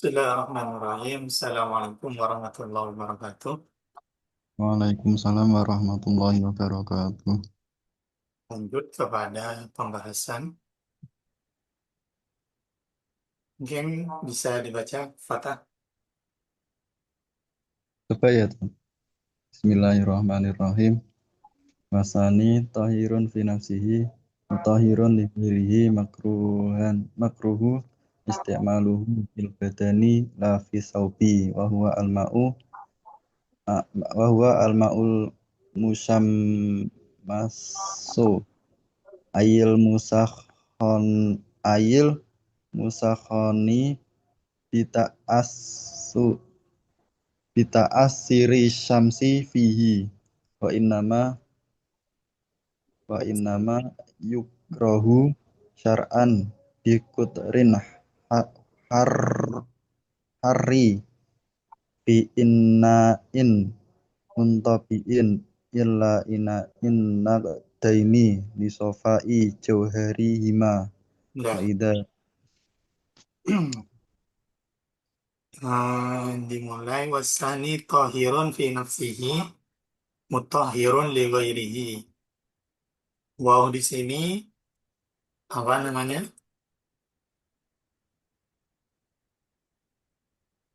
Bismillahirrahmanirrahim. Assalamualaikum warahmatullahi wabarakatuh. Waalaikumsalam warahmatullahi wabarakatuh. Lanjut kepada pembahasan. Mungkin bisa dibaca, Fatah. Coba ya, Tom. Bismillahirrahmanirrahim. Masani tahirun fi nafsihi mutahhirun li ghairihi makruhu isti'maluhu fil badani la fi saubi wa huwa al-ma'ul musammasu ayil musakhon ayil musakhoni bita'assu asiri syamsi fihi wa innama yukrahu syar'an bikutrin har harri bi in muntabiin illa inna daini li sofai jauhari hima wa Udah. idza Dimulai wasani tahirun fi nafsihi mutahhirun li ghairihi. Wow, di sini apa namanya?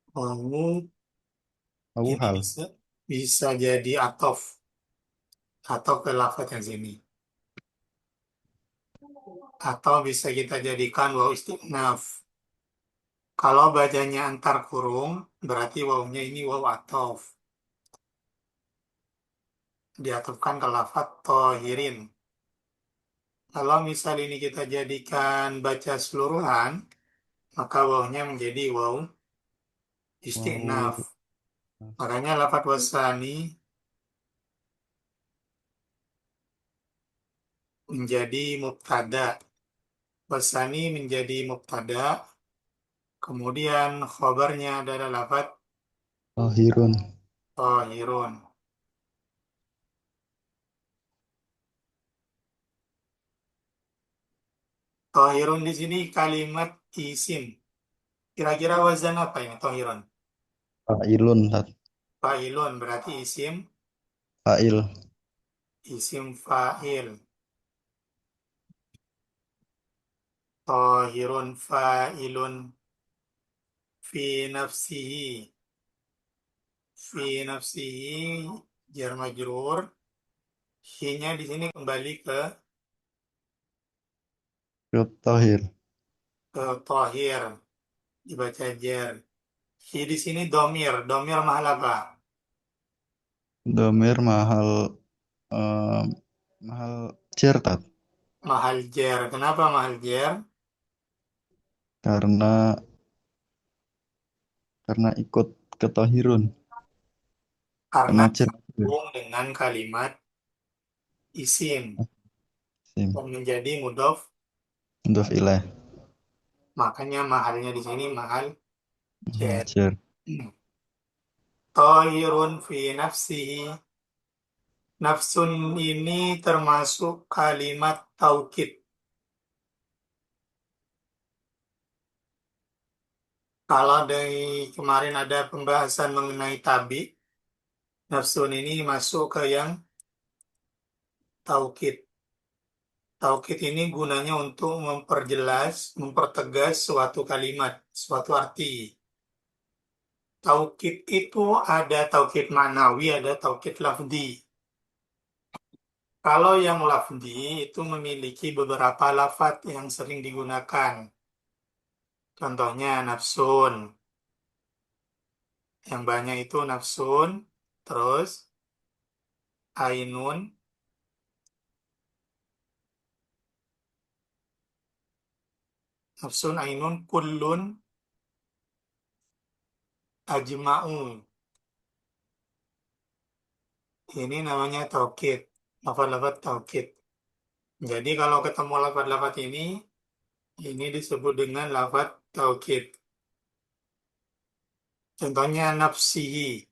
Wow, au ini hal bisa jadi atof atau ke lafaz yang sini. Atau bisa kita jadikan waw istinaf. Kalau bacanya antar kurung, berarti wawnya ini waw atof. Diatofkan ke lafaz tohirin. Kalau misal ini kita jadikan baca seluruhan, maka wawnya menjadi waw mau istinaf. Makanya lafaz wasani menjadi mubtada. Wasani menjadi mubtada. Kemudian khobarnya adalah lafaz tahirun tohirun. Tohirun di sini kalimat isim. Kira-kira wazan apa ini tohirun? fa'ilun Fa'ilun berarti isim, fa'il isim fa'il. Tohirun fa'ilun fi nafsihi. Fi nafsihi jar majrur. Hi-nya di sini kembali tahir ke tohir. Dibaca jar. Hi di sini domir. Domir mahal apa? domir mahal eh, mahal certat Mahal jar. Kenapa mahal jar? karena ikut ketahirun Karena karena cer sambung dengan kalimat isim. sim Dan menjadi mudhof. mudhof ilaih Makanya mahalnya di sini mahal jar. cer Tohirun fi nafsihi. Nafsun ini termasuk kalimat taukid. Kalau dari kemarin ada pembahasan mengenai tabi, nafsun ini masuk ke yang taukid. Taukid ini gunanya untuk memperjelas, mempertegas suatu kalimat, suatu arti. Taukid itu ada taukid ma'nawi, ada taukid lafzi. Kalau yang lafzi itu memiliki beberapa lafaz yang sering digunakan. Contohnya nafsun. Yang banyak itu nafsun, terus ainun, nafsun ainun kullun ajma'u. Ini namanya taukid, lafaz-lafaz taukid. Jadi kalau ketemu lafaz-lafaz ini disebut dengan lafaz taukid. Contohnya nafsihi,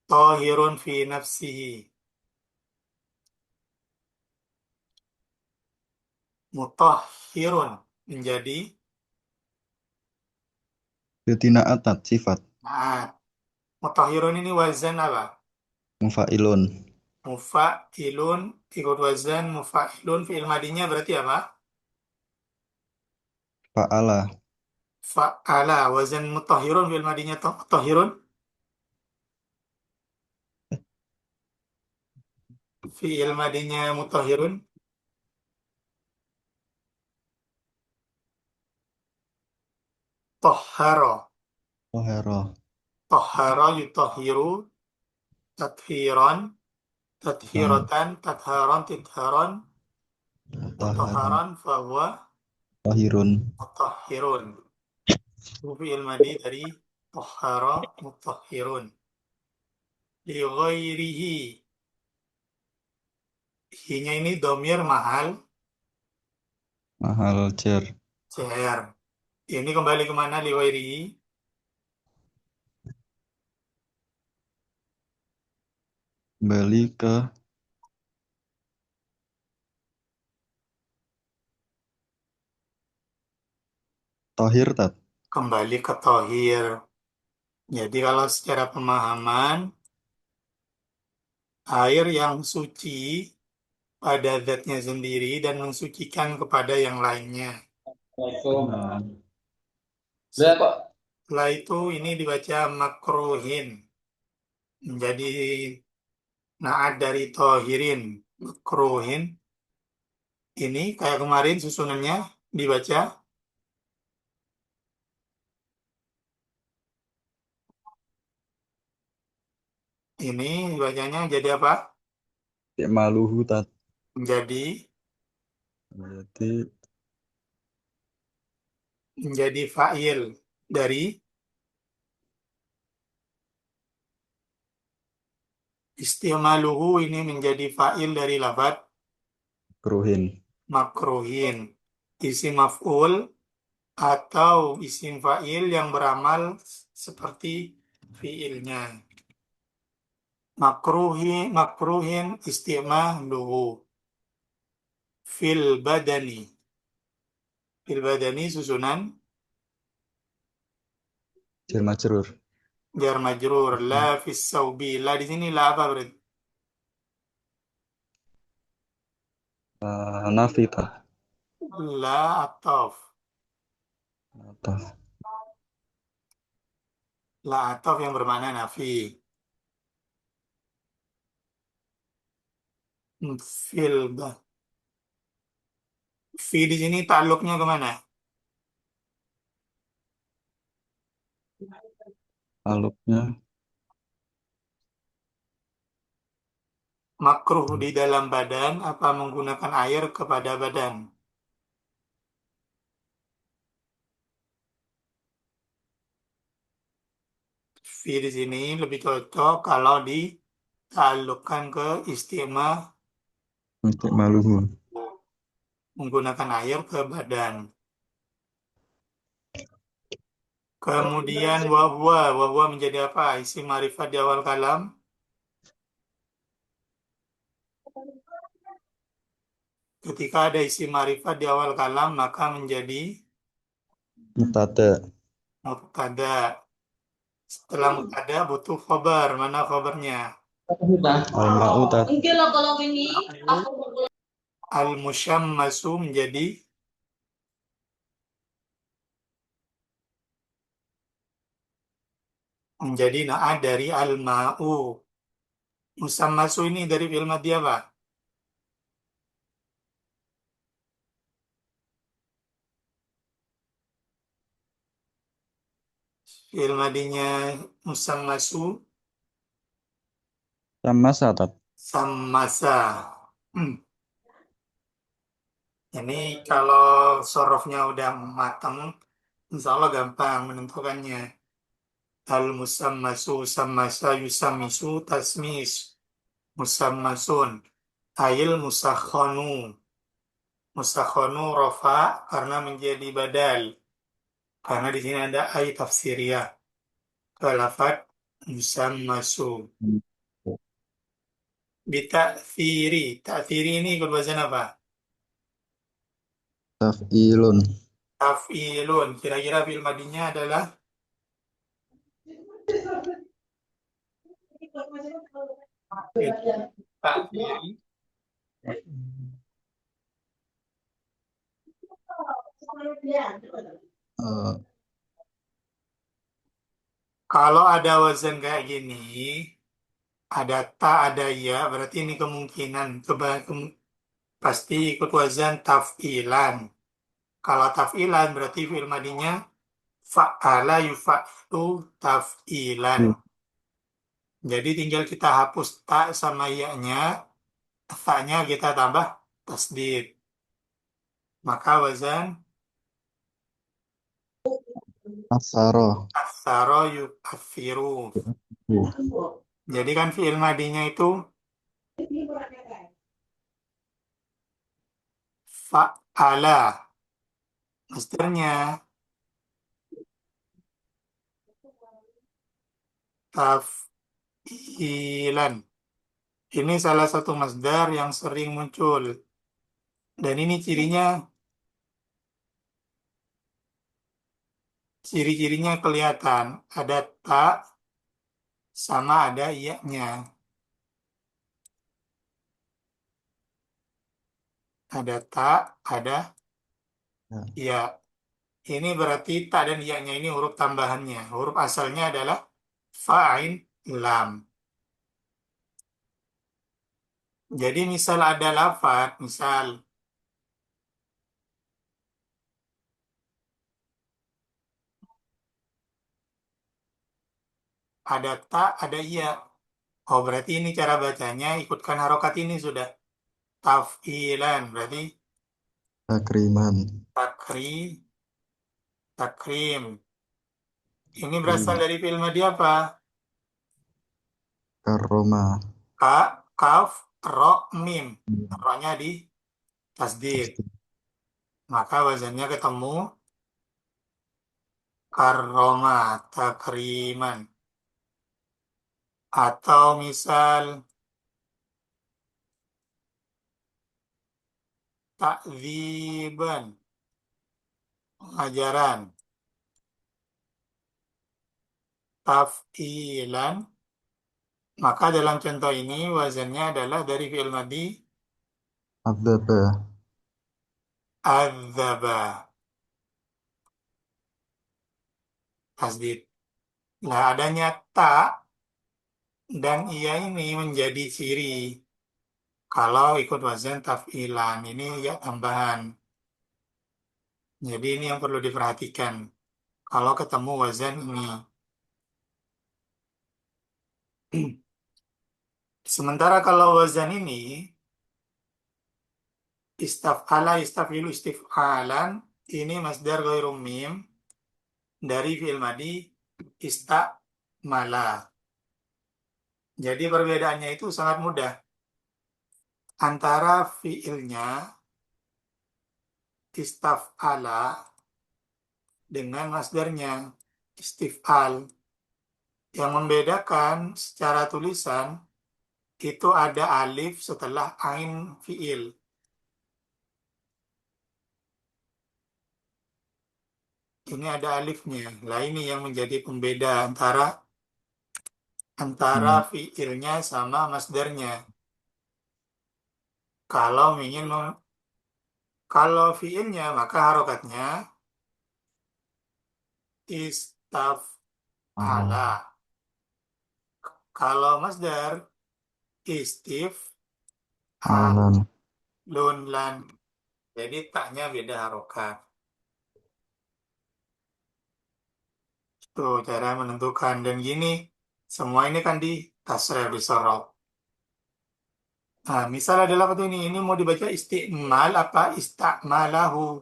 tohirun fi nafsihi, mutahhirun menjadi Yutina atat sifat. Nah, mutahhirun ini wazan apa? Mufailun. Mufa'ilun ikut wazan mufa'ilun fi'il madinya berarti apa? Fa'ala. Fa'ala wazan mutahhirun fi'il madinya mutahhirun fi'il madinya mutahhirun tahhara Tohero. tahhara yutahhiru tathiran Nah, tathiratan tatharan titharan Tohero. mutahharan fahuwa Tohirun. mutahhirun. Itu fi'il madi dari tahhara mutahhirun li ghairihi. Hi-nya ini domir mahal Mahal cer. CR. Ini kembali kemana li ghairihi? Kembali ke Tohir tat. Kembali ke tohir. Jadi kalau secara pemahaman, air yang suci pada zatnya sendiri dan mensucikan kepada yang lainnya. Nah, Setelah itu ini dibaca makruhin. Menjadi naat dari tohirin. Makruhin. Ini kayak kemarin susunannya dibaca. Ini bacanya jadi apa? maluhu tat. Menjadi Berarti menjadi fa'il dari istimaluhu ini menjadi fa'il dari lafaz kruhin. makruhin. Isim maf'ul atau isim fa'il yang beramal seperti fi'ilnya. Makruhin istimaluhu fil badani. Fil badani susunan Cer majrur. jar majrur la fis saubi. La di sini la apa berarti? Nafi tat. La atof. Atau La atof yang bermakna nafi. Fil ba. Fi di sini takluknya kemana? aluknya Makruh di dalam badan apa menggunakan air kepada badan? Fi di sini lebih cocok kalau ditaklukkan ke istimewa untuk maluhu. menggunakan air ke badan. Kemudian wahwa menjadi apa? Isim marifat di awal kalam. Ketika ada isim marifat di awal kalam maka menjadi Mutada. mubtada. Setelah mubtada butuh khobar. Mana khobarnya? Al-ma'u tat. Al-musyammasu menjadi naat dari al-ma'u. Musammasu ini dari fi'il madhi apa? Fi'il madhinya musammasu Sama satat. sammasa. Hmm. Ini kalau sorofnya udah matang, insya Allah gampang menentukannya. Al-musammasu sammasa yusammisu tasmis musammasun. Ail musakhonu. Musakhonu rofa karena menjadi badal. Karena di sini ada ai tafsiriyah. Ke lafad musammasu. Bita'thiri. Ta'thiri ini ikut wazan apa? Taf'ilun. Taf'ilun. Kira-kira fi'il madinya adalah Tak kiri. Eh, Kalau ada wazan kayak gini, ada ta, ada ya, berarti ini kemungkinan pasti ikut wazan taf'ilan. Kalau taf'ilan berarti fi'il madinya fa'ala yufa'lu taf'ilan. Jadi tinggal kita hapus ta sama ya-nya, ta-nya kita tambah tasdid. Maka wazan Asaro. asaro yu'afiru. Jadi kan fi'il madinya itu fa'ala. Masdernya taf'ilan. Ini salah satu masdar yang sering muncul. Dan ini ciri-cirinya kelihatan. Ada ta sama ada iya-nya. Ada ta, ada Ya, iya. Ini berarti ta dan iya-nya ini huruf tambahannya. Huruf asalnya adalah fa'in lam. Jadi misal ada lafaz, misal ada ta, ada iya. Oh berarti ini cara bacanya ikutkan harokat ini sudah. Taf'ilan berarti takriman. takri, takrim. Ini berasal Takrim. dari fi'il madhi apa? Karoma. Ka, kaf, ro, mim. Ro-nya di tasdid. Tasdid. Maka wazannya ketemu karoma, takriman. Atau misal takziban, pengajaran. Taf'ilan. Maka dalam contoh ini wazannya adalah dari fi'il madhi Adzaba. adzaba, tasdid. Nah, adanya ta dan ia ini menjadi ciri kalau ikut wazan taf'ilan. Ini ya tambahan. Jadi ini yang perlu diperhatikan. Kalau ketemu wazan ini. Sementara kalau wazan ini istaf'ala, istaf'ilu, istif'alan ini masdar ghairu mim dari fi'il madhi istamala. Jadi perbedaannya itu sangat mudah antara fi'ilnya istaf'ala dengan masdarnya istif'al. Yang membedakan secara tulisan itu ada alif setelah ain fi'il. Ini ada alifnya. Lah ini yang menjadi pembeda antara Hmm. fi'ilnya sama masdarnya. Kalau kalau fi'ilnya maka harokatnya istaf'ala. Allah. Kalau masdar istif'alun Alan. lan. Jadi taknya beda harokat. Tuh cara menentukan. Dan gini, semua ini kan di tasrif, disorot. Nah, misal ada lafaz ini mau dibaca istimal apa istakmalahu.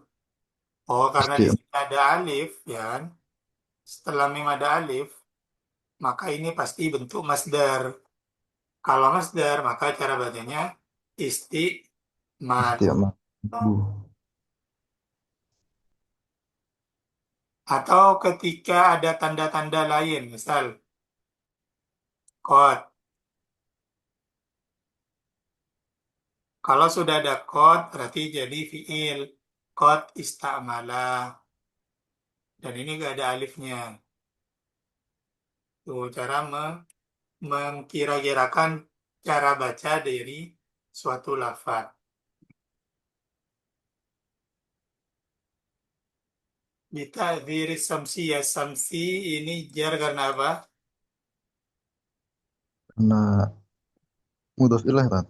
Oh, karena di Isti. sini ada alif, ya kan? Setelah mim ada alif, maka ini pasti bentuk masdar. Kalau masdar, maka cara bacanya istimal. Istiamat. Atau ketika ada tanda-tanda lain, misal kot. Kalau sudah ada kot, berarti jadi fiil. Kot istamala. Dan ini gak ada alifnya. Tuh cara mengkira-kirakan cara baca dari suatu lafaz. Bita diri samsi ya samsi ini jar karena apa? Karena mudhof ilaih, Tat.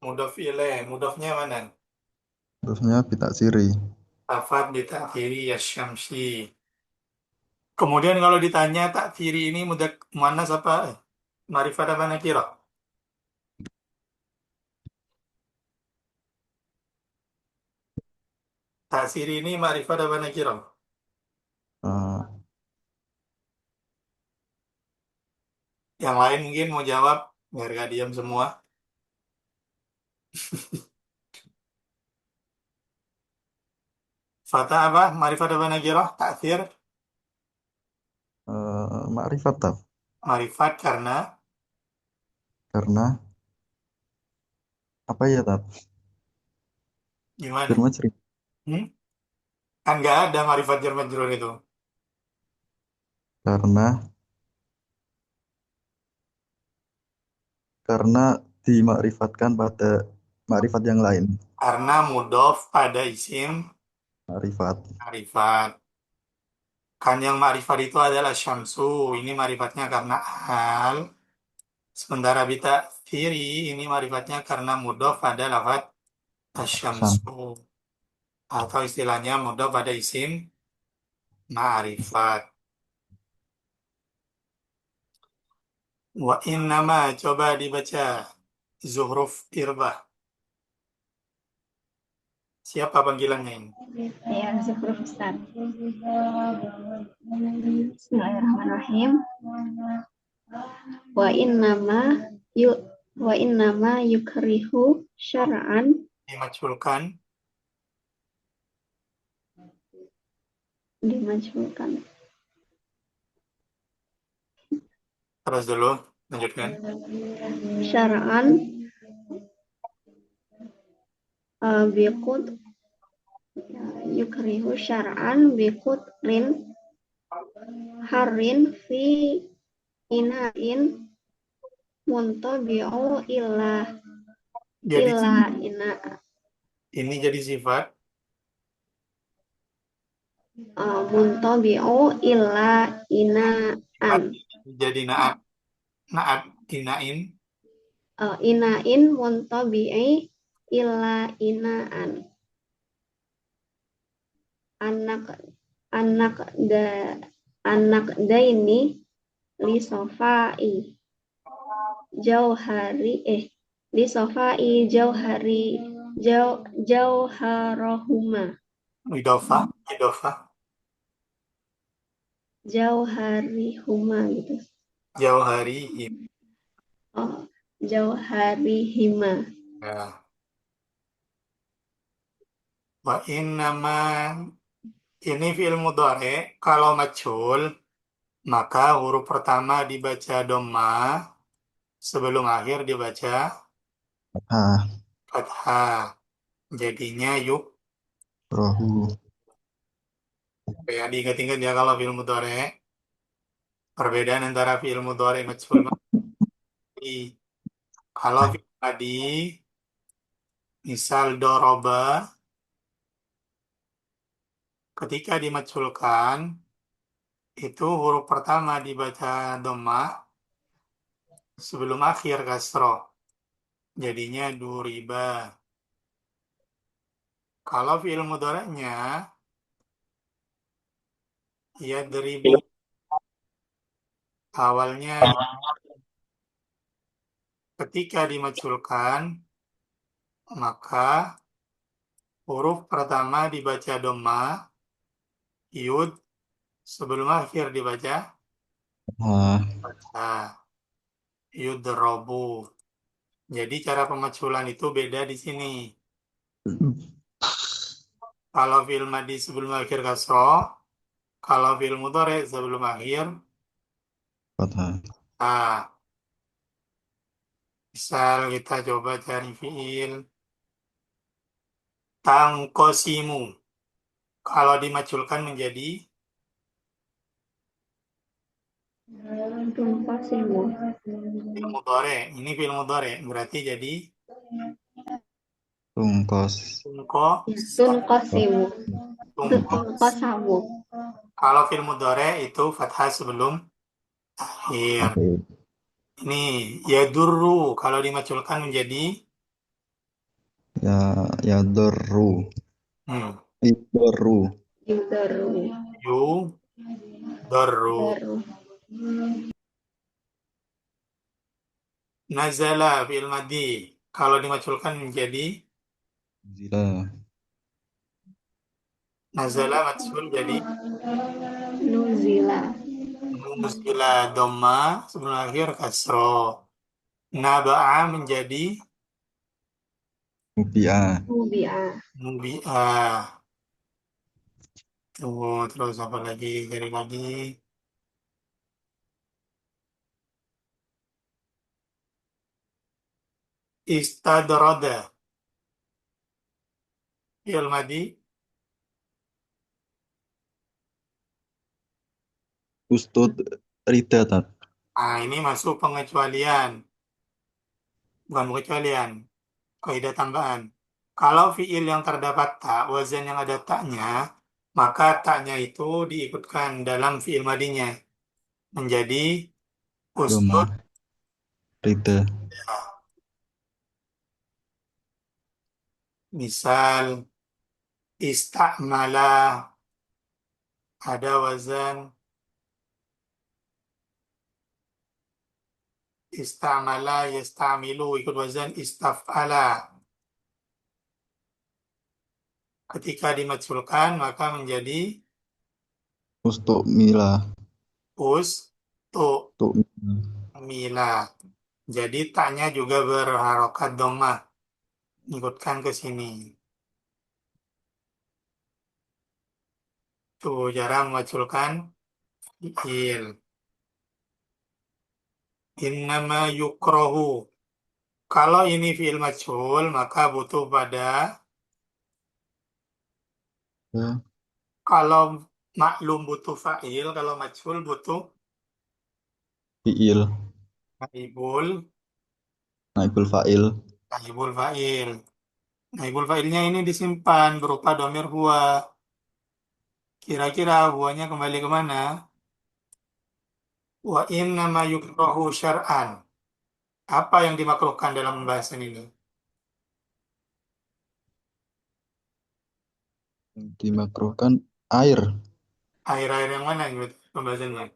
Mudhof ilaih. Mudhofnya mana? Mudhofnya bitak siri. Lafaz bita diri ya syamsi. Kemudian kalau ditanya tak diri ini mudah mana apa? Marifat apa nakira? Tak siri ini marifat apa nakira? Eh, Yang lain mungkin mau jawab biar gak diam semua. Fata apa? Marifat apa nakira? Taksir Makrifat, Tat. marifat karena Karena apa ya, Tat? gimana? Firman cerita. Hmm? Kan nggak ada marifat jar majrur itu. Karena karena dimakrifatkan pada makrifat yang lain. Karena mudhof pada isim Makrifat. marifat. Kan yang marifat itu adalah syamsu. Ini marifatnya karena al. Sementara bita firi ini marifatnya karena mudhof pada lafaz Sam. asyamsu. Atau istilahnya mudhof pada isim ma'rifat. Wa in nama coba dibaca Zuhruf Irbah. Siapa panggilannya ini? Ya, Zuhruf Ustaz. Bismillahirrahmanirrahim. Wa innama yu wa innama yukrihu syar'an Dimajhulkan. dimajhulkan. Terus dulu, lanjutkan. Syar'an biqut yukrihu syar'an biqutrin harin fi inain muntabi'u illa Jadi illa ina ini jadi sifat. muntabi'u illa inaan. Sifat jadi naat. Naat inain. Inain muntabi'i illa inaan. Anak anak da anak daini li sofai jauhari li sofai jauharohuma Idofah. Idofah. jauharihuma gitu. Jauh hari. Oh, jauharihima. Ya. Wa in nama ini fi'il mudhari. Kalau majhul, maka huruf pertama dibaca dhamma. Sebelum akhir dibaca Ah, fathah. Jadinya yuk. rohu. Ya, diingat-ingat ya kalau fi'il mudhari. Perbedaan antara fi'il mudhari majhul madi. Kalau fi'il madi, misal doroba, ketika dimajhulkan, itu huruf pertama dibaca dhamma, sebelum akhir kasroh. Jadinya duriba. Kalau fi'il mudhari'nya, ya deribu. Awalnya ketika dimajhulkan, maka huruf pertama dibaca dhamma, yud, sebelum akhir dibaca Ah, fathah, yudrobu. Jadi cara pemaculan itu beda di sini. Kalau fi'il madi sebelum akhir kasroh, kalau fi'il mudhari sebelum akhir, fathah. ah, misal kita coba cari fi'il tangkosimu. Kalau dimaculkan menjadi Tunqasimu. Fi'il mudhari. Ini fi'il mudhari. Berarti jadi Tungkos. tunko Ya, tunqasimu. tungkos. Tunqasamu. Kalau fi'il mudhari itu fathah sebelum akhir. Akhir. Ini yadurru kalau dimaculkan menjadi Ya, ya doru. hmm, Idoru. Yudaru. yu darru. Daru. Nazala fi'il madhi kalau dimaculkan menjadi Zila. nazala matsul jadi Nuzila. nuzila dhamma sebelum akhir kasro. Naba'a menjadi Mubia. Mubi'a. mubi'ah. Tunggu terus apa lagi? Cari lagi. Istadroda fi'il madhi. Ustud Rida. Tat. Nah, ini masuk pengecualian. Bukan pengecualian. Kaidah tambahan. Kalau fi'il yang terdapat tak, wazan yang ada taknya, maka taknya itu diikutkan dalam fi'il madinya menjadi ustud. Doma. Rida. Misal istakmala ada wazan istamala yastamilu ikut wazan istafala. Ketika dimaculkan maka menjadi Ustuk Mila. us tu Tuk mila. Jadi taknya juga berharokat dhammah ikutkan ke sini. Tuh cara memaculkan fiil. Innama yukrohu. Kalau ini fiil majhul maka butuh pada Ya. kalau maklum butuh fa'il, kalau majhul butuh Fiil. naibul, Naibul fa'il. naibul fa'il. Naibul fa'ilnya ini disimpan berupa domir huwa. Kira-kira huwanya kembali kemana? Wa inna ma yukrahu syar'an. Apa yang dimakruhkan dalam pembahasan ini? Dimakruhkan air. Air-air yang mana gitu pembahasannya?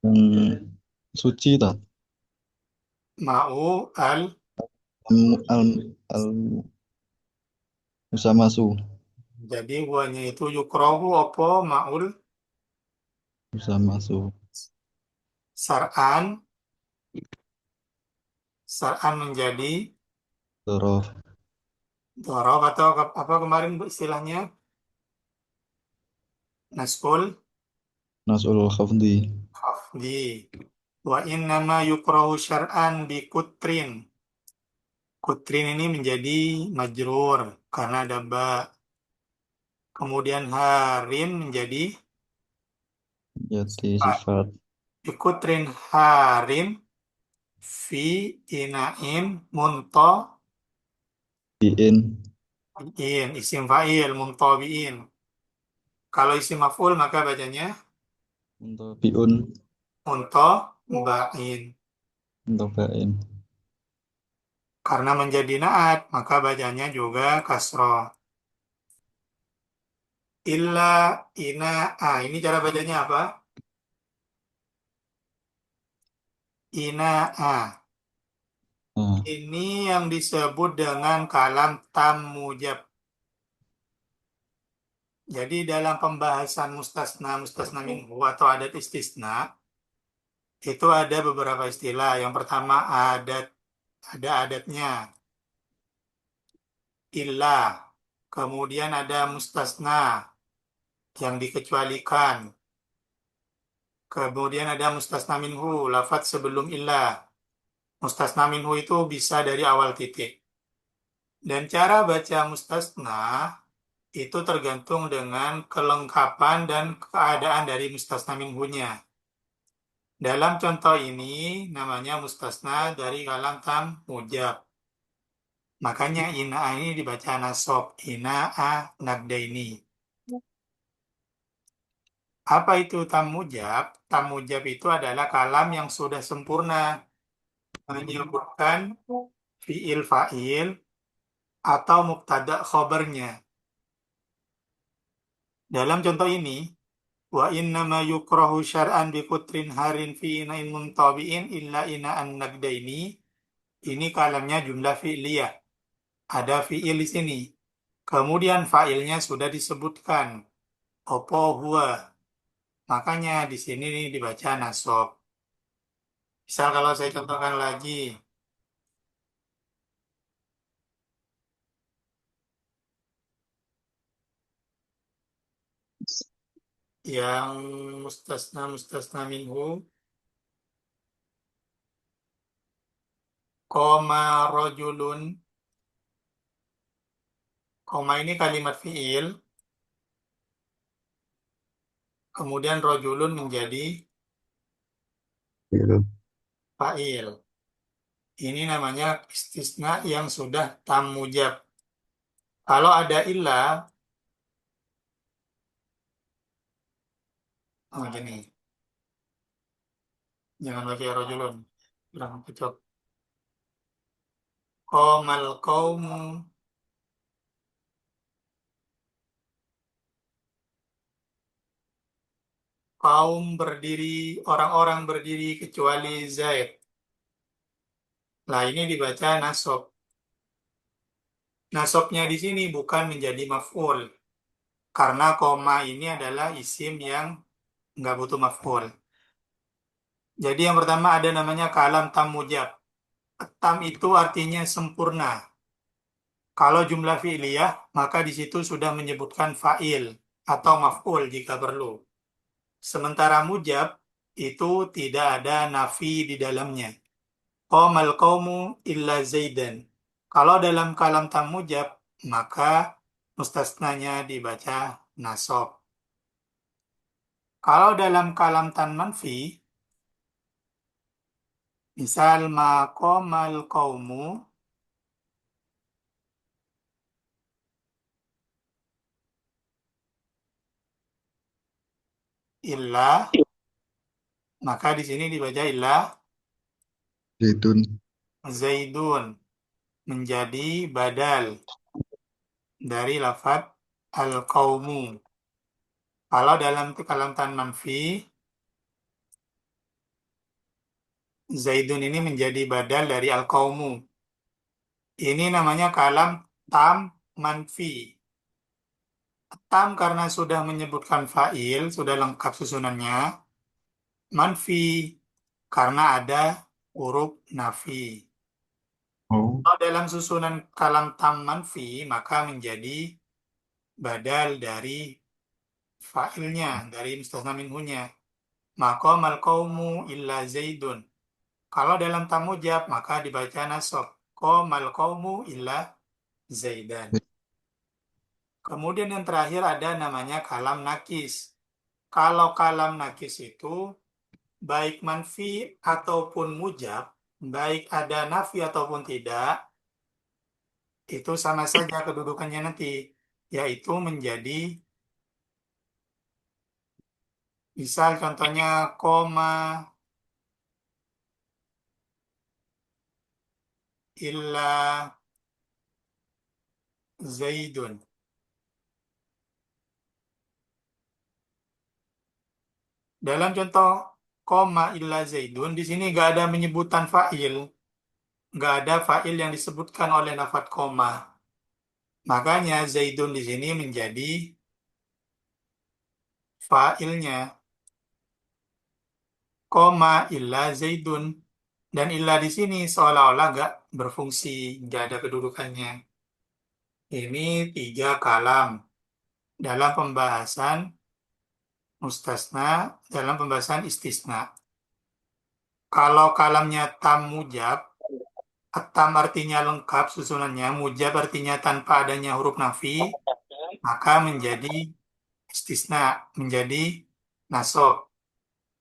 Yang suci. Tat. Ma'u al Al Musamasu. jadi huwanya itu yukrohu opo ma'ul Musamasu. sar'an. Sar'an menjadi Dorof. dorob atau apa kemarin Bu, istilahnya? Naskul Nasul khafdi. khafdi. Wa innama yukrahu syar'an bi kutrin. Kutrin ini menjadi majrur karena ada ba. Kemudian harin menjadi Jadi sifat. sifat. Bi kutrin harin fi inain munto Biin. isim fa'il muntabiin. Kalau isim maf'ul maka bacanya Untuk biun. muntabain. Untuk bain. Karena menjadi naat maka bacanya juga kasroh. Illa ina ini cara bacanya apa? Ina Nah, ini yang disebut dengan kalam tam mujab. Jadi dalam pembahasan mustasna, mustasna minhu atau adat istisna, itu ada beberapa istilah. Yang pertama ada adatnya, illah. Kemudian ada mustasna yang dikecualikan. Kemudian ada mustasna minhu, lafadz sebelum illah. Mustasna minhu itu bisa dari awal titik. Dan cara baca mustasna itu tergantung dengan kelengkapan dan keadaan dari mustasna minhunya. Dalam contoh ini namanya mustasna dari kalam tam mujab. Makanya ina ini dibaca nasab. Ina a nagdaini. Apa itu tam mujab? Tam mujab itu adalah kalam yang sudah sempurna menyebutkan fiil fa'il atau mubtada khobarnya. Dalam contoh ini, wa innama yukrahu syar'an bi putrin harin fi ina'in muntabi'in illa ina'an nagdaini. Ini kalamnya jumlah fi'liyah. Ada fi'il di sini. Kemudian fa'ilnya sudah disebutkan. Opo huwa. Makanya di sini nih dibaca nasab. Misal kalau saya contohkan lagi, yang mustasna mustasna minhu, koma rojulun. Koma ini kalimat fi'il, kemudian rojulun menjadi Gitu. fa'il. Ini namanya istisna yang sudah tam mujab. Kalau ada ilah, oh gini, jangan pakai rojulun, kurang cocok. Qomal qaumu, kaum berdiri, orang-orang berdiri kecuali Zaid. Nah, ini dibaca nasab. Nasabnya di sini bukan menjadi maf'ul, karena koma ini adalah isim yang nggak butuh maf'ul. Jadi yang pertama ada namanya kalam tam mujab. Tam itu artinya sempurna. Kalau jumlah fi'liyah, maka di situ sudah menyebutkan fa'il atau maf'ul jika perlu. Sementara mujab itu tidak ada nafi di dalamnya. Qomal qaumu illa zaidan. Kalau dalam kalam tam mujab, maka mustasnanya dibaca nasab. Kalau dalam kalam tan manfi, misal ma qomal qaumu illa, maka di sini dibaca illa Zaitun. zaidun menjadi badal dari lafadz al-qaumu. Kalau dalam kalam tan manfi, zaidun ini menjadi badal dari al-qaumu. Ini namanya kalam tam manfi. Tam karena sudah menyebutkan fa'il, sudah lengkap susunannya. Manfi karena ada huruf nafi. Oh, Kalau dalam susunan kalam tam manfi, maka menjadi badal dari fa'ilnya, dari mustasna minhunya. Maqamal qaumu illa zaidun. Kalau dalam tamujab, maka dibaca nasab. Qamal qaumu illa zaidan. Kemudian yang terakhir ada namanya kalam nakis. Kalau kalam nakis itu baik manfi ataupun mujab, baik ada nafi ataupun tidak, itu sama saja kedudukannya nanti, yaitu menjadi, misal contohnya koma illa zaidun. Dalam contoh koma illa zaidun, di sini nggak ada menyebutan fa'il, nggak ada fa'il yang disebutkan oleh lafadz koma. Makanya zaidun di sini menjadi fa'ilnya. Koma illa zaidun. Dan illa di sini seolah-olah nggak berfungsi, nggak ada kedudukannya. Ini tiga kalam dalam pembahasan mustasna, dalam pembahasan istisna. Kalau kalamnya tam mujab, tam artinya lengkap susunannya, mujab artinya tanpa adanya huruf nafi, maka menjadi istisna, menjadi nasab.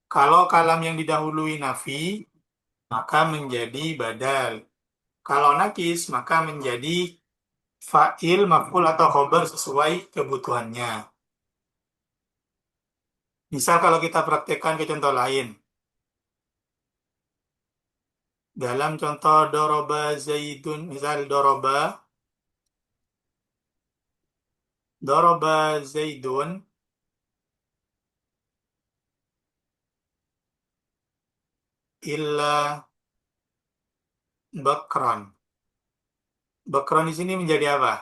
Kalau kalam yang didahului nafi, maka menjadi badal. Kalau nakis, maka menjadi fa'il, maf'ul, atau khobar sesuai kebutuhannya. Misal kalau kita praktekkan ke contoh lain. Dalam contoh doroba zaidun, misal doroba zaidun, illa bakron. Bakron di sini menjadi apa?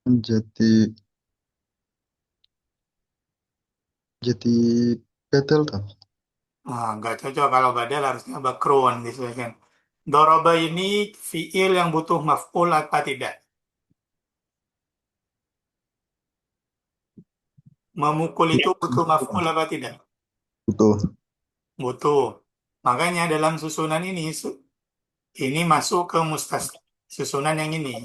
Jadi jadi betul tuh. Nah, nggak cocok kalau badal harusnya bakrun disesuaikan. Doroba ini fiil yang butuh maf'ul apa tidak? Memukul itu butuh maf'ul apa tidak? Butuh. Butuh. Makanya dalam susunan ini, ini masuk ke susunan yang ini,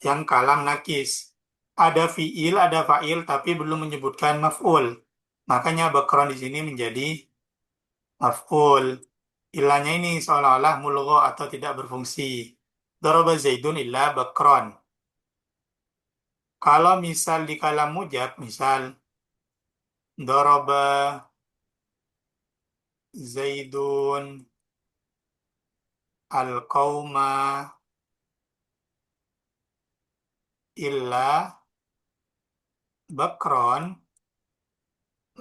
yang kalam nakis. Ada fiil, ada fa'il, tapi belum menyebutkan maf'ul. Makanya bakron di sini menjadi maf'ul. Ilahnya ini seolah-olah mulgho atau tidak berfungsi. Daraba Zaidun illa bakron. Kalau misal di kalam mujab, misal daraba Zaidun al-qauma illa bakron,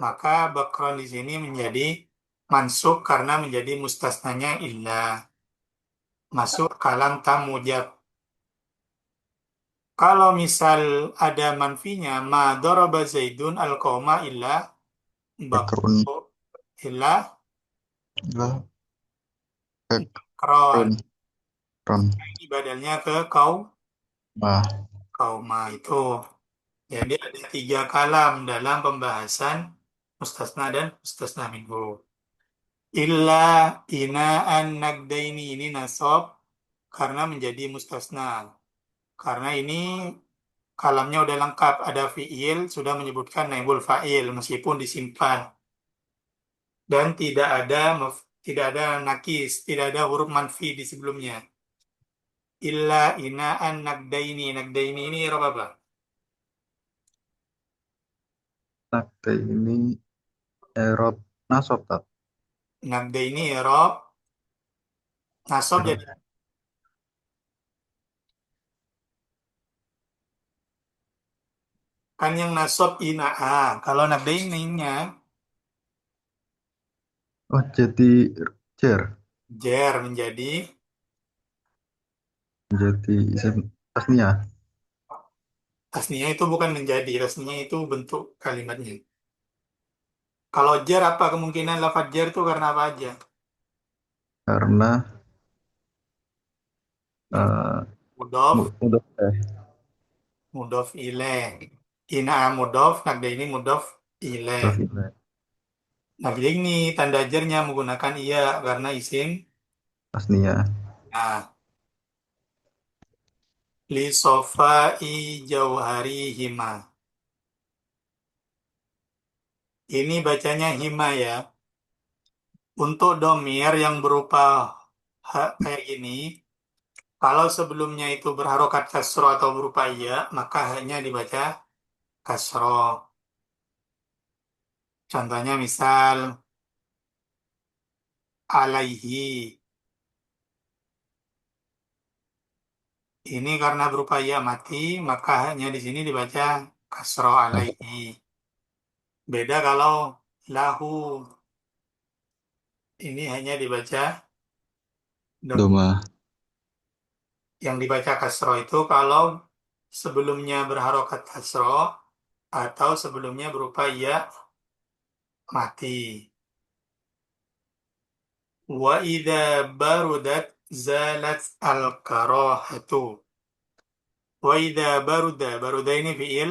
maka bakron di sini menjadi mansub karena menjadi mustasnanya illa. Masuk kalam tam mujab. Kalau misal ada manfinya, ma daraba Zaidun al-qauma illa Bakrun. bakron illa Lah, kron. bakrun. Ron. Ini badalnya ke Nah, kauma itu. Jadi ada tiga kalam dalam pembahasan mustasna dan mustasna minhu. Illa inaan nagdaini ini nasab karena menjadi mustasna. Karena ini kalamnya udah lengkap, ada fiil, sudah menyebutkan naibul fa'il meskipun disimpan. Dan tidak ada nakis, tidak ada huruf manfi di sebelumnya. Illa inaan nagdaini. Nagdaini ini huruf apa? nakte ini Erop nasab tak? Nagdaini huruf nasab Erop. jadi kan yang nasab ina'a. Kalau nagdaininya Oh, jadi jer. jer menjadi Jadi isim tasniah. tasniah itu bukan menjadi, tasniah itu bentuk kalimatnya. Kalau jer apa kemungkinan lafadz jer itu karena apa aja? Karena Yang eh mudof, udah mudof ilaih. Ina'a mudof, nagdaini mudof ilaih. Rafile Nah, jadi ini tanda jernya menggunakan iya karena isim. tasniah. Nah, li sofai jauhari hima. Ini bacanya hima ya. Untuk domir yang berupa kayak gini, kalau sebelumnya itu berharokat kasro atau berupa iya, maka hanya dibaca kasro. Contohnya misal alaihi. Ini karena berupa iya mati, maka hanya di sini dibaca kasro alaihi. Beda kalau lahu. Ini hanya dibaca dom. Doma. Yang dibaca kasro itu kalau sebelumnya berharokat kasro atau sebelumnya berupa iya mati. Wa idza barudat zalat al-karahatu. Wa idza baruda ini fiil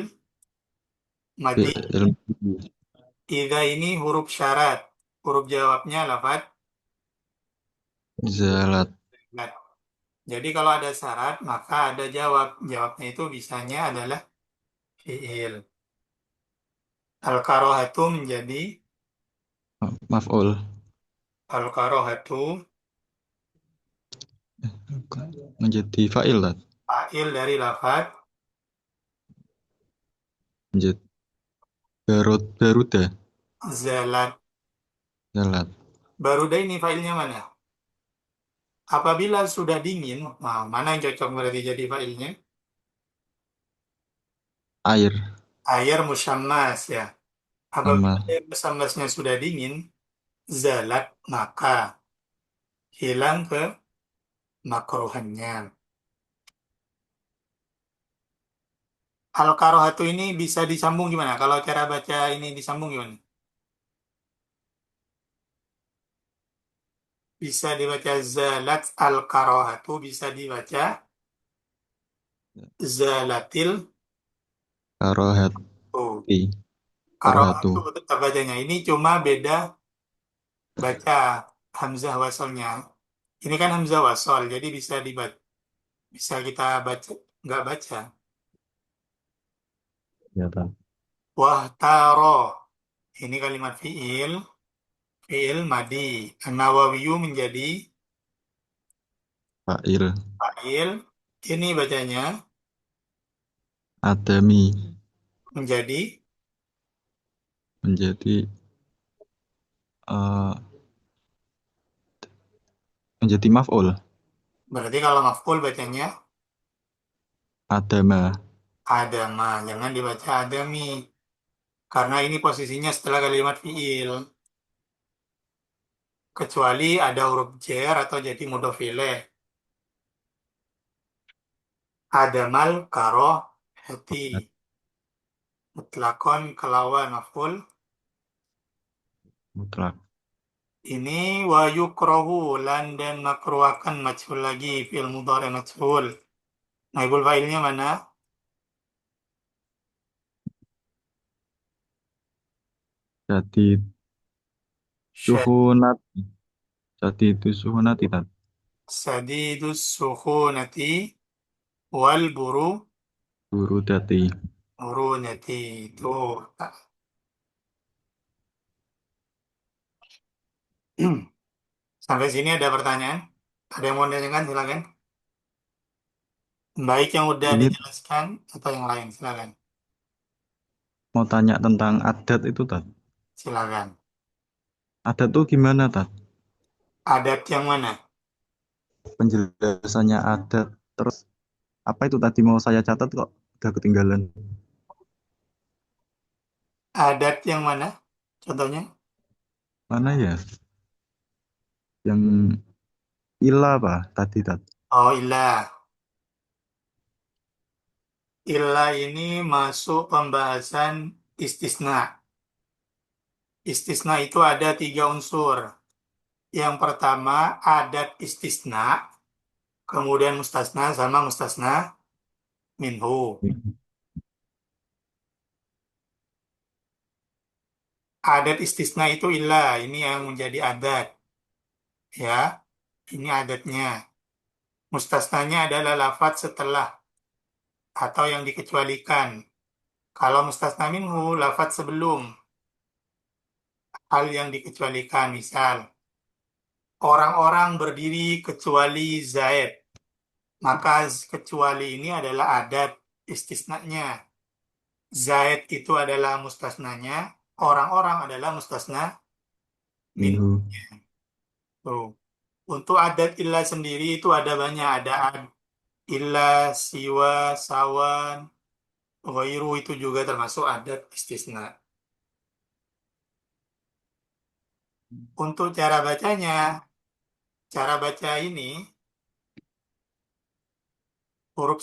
madi. Ilmu Idza ini huruf syarat. Huruf jawabnya lafaz zalat. lat. Jadi kalau ada syarat maka ada jawab. Jawabnya itu bisanya adalah fiil. Al-karohatu menjadi Maf'ul. al-karohatu Menjadi fa'il Tat. fa'il dari lafaz Menjadi baruda. zalat. Zalat. Baruda ini fa'ilnya mana? Apabila sudah dingin, nah, mana yang cocok berarti jadi fa'ilnya? Air. Air musyammas ya. Apabila Sama. air musyammasnya sudah dingin, zalat maka hilang ke makruhannya. Al-karohatu ini bisa disambung gimana? Kalau cara baca ini disambung gimana? Bisa dibaca zalat al-karohatu, bisa dibaca zalatil Karohati. oh, Karohatu. karohatu tetap bacanya. Ini cuma beda baca hamzah wasalnya. Ini kan hamzah wasal, jadi bisa dibaca, bisa kita baca, nggak baca. Ya Tat. Wahtaro, ini kalimat fiil, fiil madi. An-Nawawiyu menjadi Fa'il. fa'il. Ini bacanya Adami. menjadi, Menjadi eh, menjadi maf'ul. berarti kalau maf'ul bacanya Adama. adama. Jangan dibaca adami. Karena ini posisinya setelah kalimat fiil. Kecuali ada huruf jar atau jadi mudhof ilaih. Adamal karoh hati. Mutlakon kelawan maf'ul. Mutlak. Ini wa yukrohu lan dan makruakan majhul lagi fi'il mudhari majhul. Naibul fa'ilnya mana? Jadi suhunat. Jadi itu suhunat Tat. Sadidus suhunati wal Burudati. burunati. Itu. Sampai sini ada pertanyaan? Ada yang mau ditanyakan? Silakan. Baik yang udah Ini dijelaskan atau yang lain? Silakan. mau tanya tentang adat itu Tat. Silakan. Adat tuh gimana Tat? Adat yang mana? Penjelasannya adat. Terus apa itu tadi mau saya catat kok udah ketinggalan. Adat yang mana? Contohnya? Mana ya? Yang ila apa tadi Tat? Oh, ilah. Ilah ini masuk pembahasan istisna. Istisna itu ada tiga unsur. Yang pertama, adat istisna. Kemudian mustasna sama mustasna minhu. Adat istisna itu ilah. Ini yang menjadi adat. Ya, ini adatnya. Mustasnanya adalah lafaz setelah atau yang dikecualikan. Kalau mustasna minhu, lafaz sebelum hal yang dikecualikan. Misal, orang-orang berdiri kecuali Zaid. Maka kecuali ini adalah adat istisnanya. Zaid itu adalah mustasnanya, orang-orang adalah mustasna min. Minhu. Tuh. Untuk adat ilah sendiri itu ada banyak. Ada ilah, siwa, sawan, ghairu itu juga termasuk adat istisna. Untuk cara bacanya, cara baca ini, huruf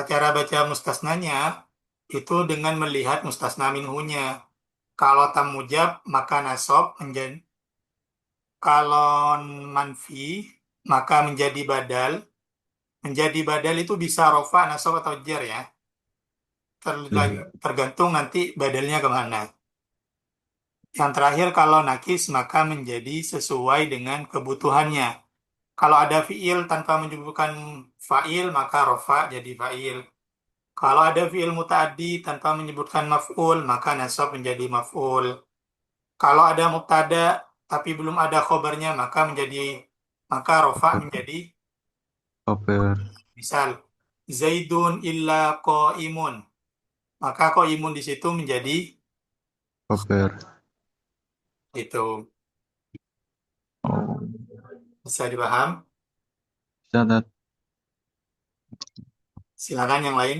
cara baca mustasnanya itu dengan melihat mustasna minhunya. Kalau tam mujab maka nasab menjadi, kalau manfi maka menjadi badal. Menjadi badal itu bisa rofa, nasab atau jar ya. Ya. Tergantung nanti badalnya kemana. Yang terakhir kalau nakis maka menjadi sesuai dengan kebutuhannya. Kalau ada fiil tanpa menyebutkan fa'il maka rofa jadi fa'il. Kalau ada fi'il muta'addi tanpa menyebutkan maf'ul, maka nasab menjadi maf'ul. Kalau ada mubtada tapi belum ada khobarnya, maka rofa menjadi Koper. misal Zaidun illa qaimun. Maka qaimun di situ menjadi Koper. itu. Oh, Bisa dipaham? bisa Tat. Silakan yang lain.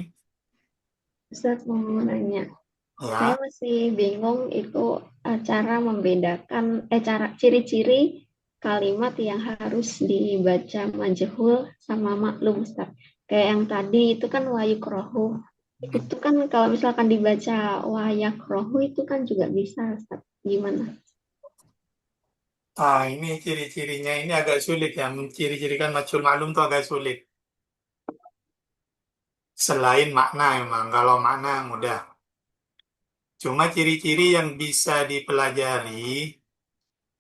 Ustaz mau nanya. Saya Ya. masih bingung itu cara membedakan cara ciri-ciri kalimat yang harus dibaca majhul sama maklum Ustaz. Kayak yang tadi itu kan wayukrohu. Itu kan kalau misalkan dibaca wayakrohu itu kan juga bisa Ustaz. Gimana? Ini ciri-cirinya ini agak sulit ya. Menciri-cirikan majhul maklum itu agak sulit. Selain makna emang, kalau makna mudah. Cuma ciri-ciri yang bisa dipelajari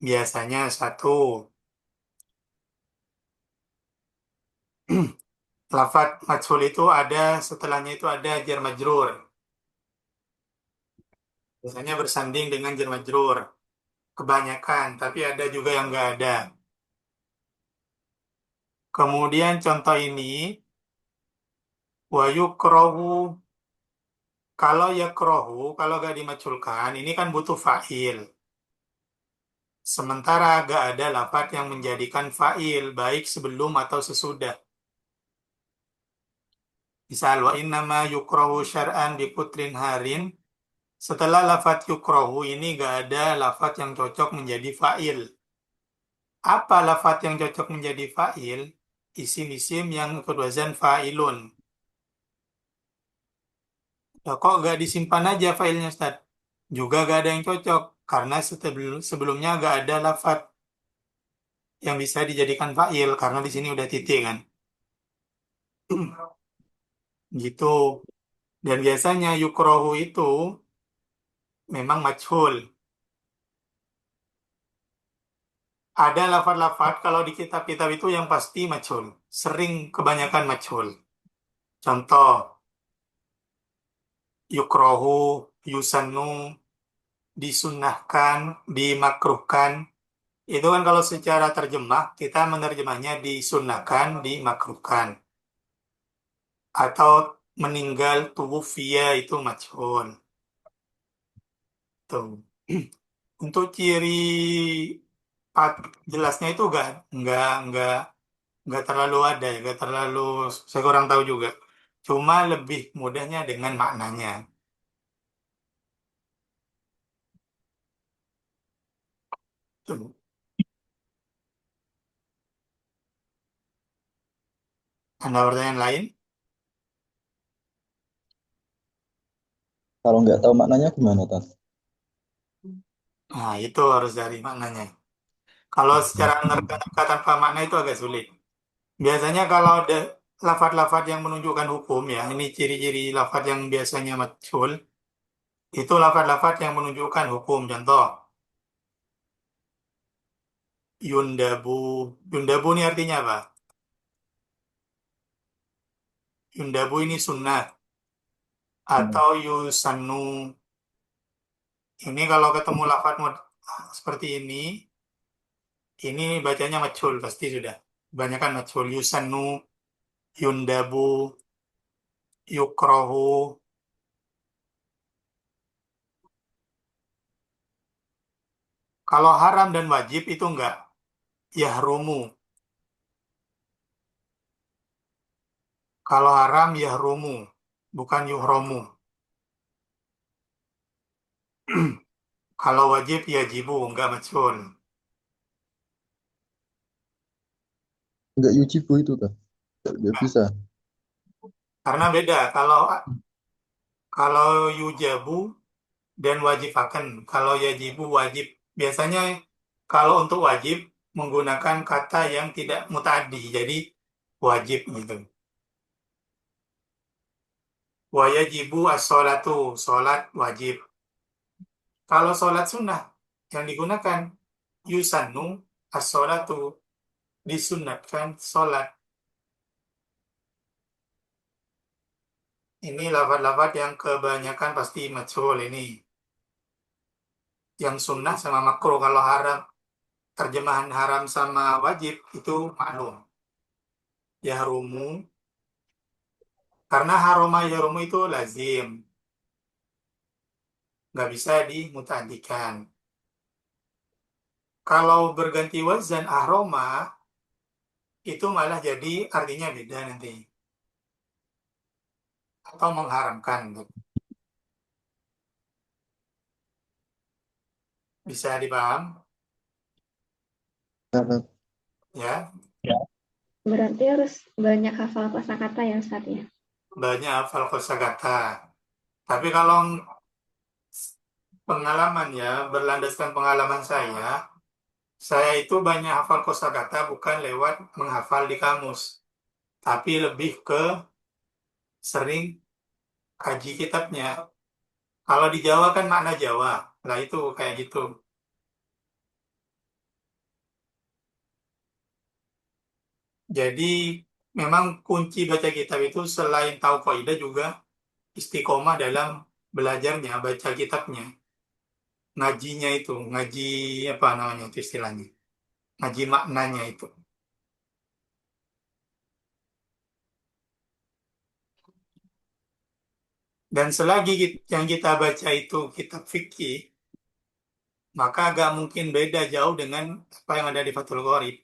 biasanya satu, lafadz majhul itu ada setelahnya itu ada jar majrur. Biasanya bersanding dengan jar majrur. Kebanyakan, tapi ada juga yang nggak ada. Kemudian contoh ini, wa yukrohu, kalau yakrohu, kalau nggak dimajhulkan, ini kan butuh fa'il. Sementara nggak ada lafadz yang menjadikan fa'il, baik sebelum atau sesudah. Misal, wa innama yukrohu syar'an bi putrin harin. Setelah lafadz yukrohu ini nggak ada lafadz yang cocok menjadi fa'il. Apa lafadz yang cocok menjadi fa'il? Isim-isim yang berwazan fa'ilun. Lah kok nggak disimpan aja filenya, Ustaz? Juga nggak ada yang cocok, karena sebelumnya nggak ada lafadz yang bisa dijadikan fa'il, karena di sini udah titik kan. Gitu. Dan biasanya yukrohu itu memang majhul. Ada lafadz-lafadz kalau di kitab-kitab itu yang pasti majhul. Sering kebanyakan majhul. Contoh, yukrohu, yusannu, disunnahkan, dimakruhkan. Itu kan kalau secara terjemah, kita menerjemahnya disunnahkan, dimakruhkan. Atau meninggal tuwufiya itu majhul. Tuh. Untuk ciri jelasnya itu enggak terlalu ada, enggak terlalu saya kurang tahu juga. Cuma lebih mudahnya dengan maknanya. Tuh. Ada pertanyaan lain? Kalau nggak tahu maknanya gimana, Tat? Nah, itu harus dari maknanya. Kalau secara nerka tanpa makna itu agak sulit. Biasanya kalau ada lafadz-lafadz yang menunjukkan hukum ya, ini ciri-ciri lafadz yang biasanya majhul, itu lafadz-lafadz yang menunjukkan hukum. Contoh, yundabu. Yundabu ini artinya apa? Yundabu ini sunnah. Hmm. Atau yusannu. Ini kalau ketemu lafadz seperti ini bacanya majhul pasti sudah. Kebanyakan majhul. Yusannu, yundabu, yukrohu. Kalau haram dan wajib itu enggak. Yahrumu. Kalau haram yahrumu, bukan yuhromu. Kalau wajib yajibu, enggak majhul. Nggak yujibu itu, Tat. Nggak Enggak. bisa. Karena beda. Kalau yujabu dan wajib akan. Kalau yajibu wajib. Biasanya kalau untuk wajib menggunakan kata yang tidak muta'addi. Jadi wajib gitu. Wa yajibu as-sholatu. Sholat wajib. Kalau sholat sunnah yang digunakan yusannu as-sholatu. Disunatkan sholat. Ini lafaz-lafaz yang kebanyakan pasti majhul ini. Yang sunnah sama makruh. Kalau haram, terjemahan haram sama wajib itu maklum. Yahrumu, karena haroma yahrumu itu lazim. Nggak bisa dimutadikan. Kalau berganti wazan ahroma, itu malah jadi artinya beda nanti. Atau mengharamkan. Bisa dipaham? Ya, Berarti harus banyak hafal kosakata ya Ustaz ya. banyak hafal kosakata. Tapi kalau pengalaman ya, berlandaskan pengalaman saya itu banyak hafal kosakata bukan lewat menghafal di kamus, tapi lebih ke sering kaji kitabnya. Kalau di Jawa kan makna Jawa, lah itu kayak gitu. Jadi memang kunci baca kitab itu selain tahu kaidah juga istiqomah dalam belajarnya, baca kitabnya, ngajinya itu, ngaji apa namanya itu istilahnya, ngaji maknanya itu. Dan selagi yang kita baca itu kitab fikih, maka agak mungkin beda jauh dengan apa yang ada di Fathul Qorib.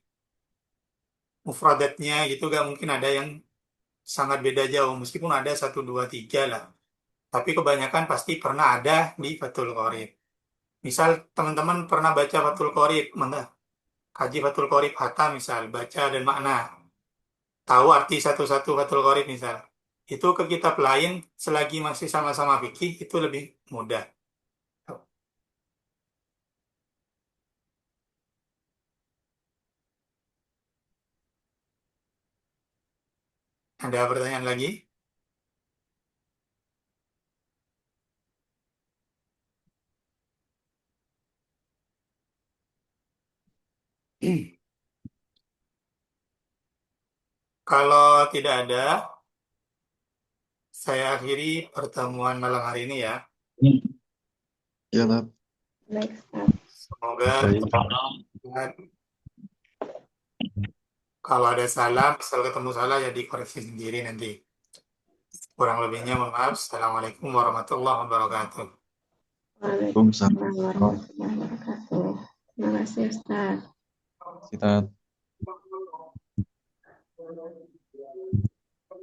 Mufradatnya gitu gak mungkin ada yang sangat beda jauh, meskipun ada satu, dua, tiga lah. Tapi kebanyakan pasti pernah ada di Fathul Qorib. Misal teman-teman pernah baca Fathul Qorib, kaji Fathul Qorib Hatta misal, baca dan makna, tahu arti satu-satu Fathul Qorib misal. Itu ke kitab lain, selagi masih sama-sama fikih, itu lebih mudah. Ada pertanyaan lagi? Kalau tidak ada, saya akhiri pertemuan malam hari ini ya. Ya, Tat. Baik Ustaz. Semoga Baik. kalau ada salah, misal ketemu salah ya dikoreksi sendiri nanti. Kurang lebihnya mohon maaf. Assalamualaikum warahmatullahi wabarakatuh. Waalaikumsalam warahmatullahi wabarakatuh. Terima kasih Ustaz. Kita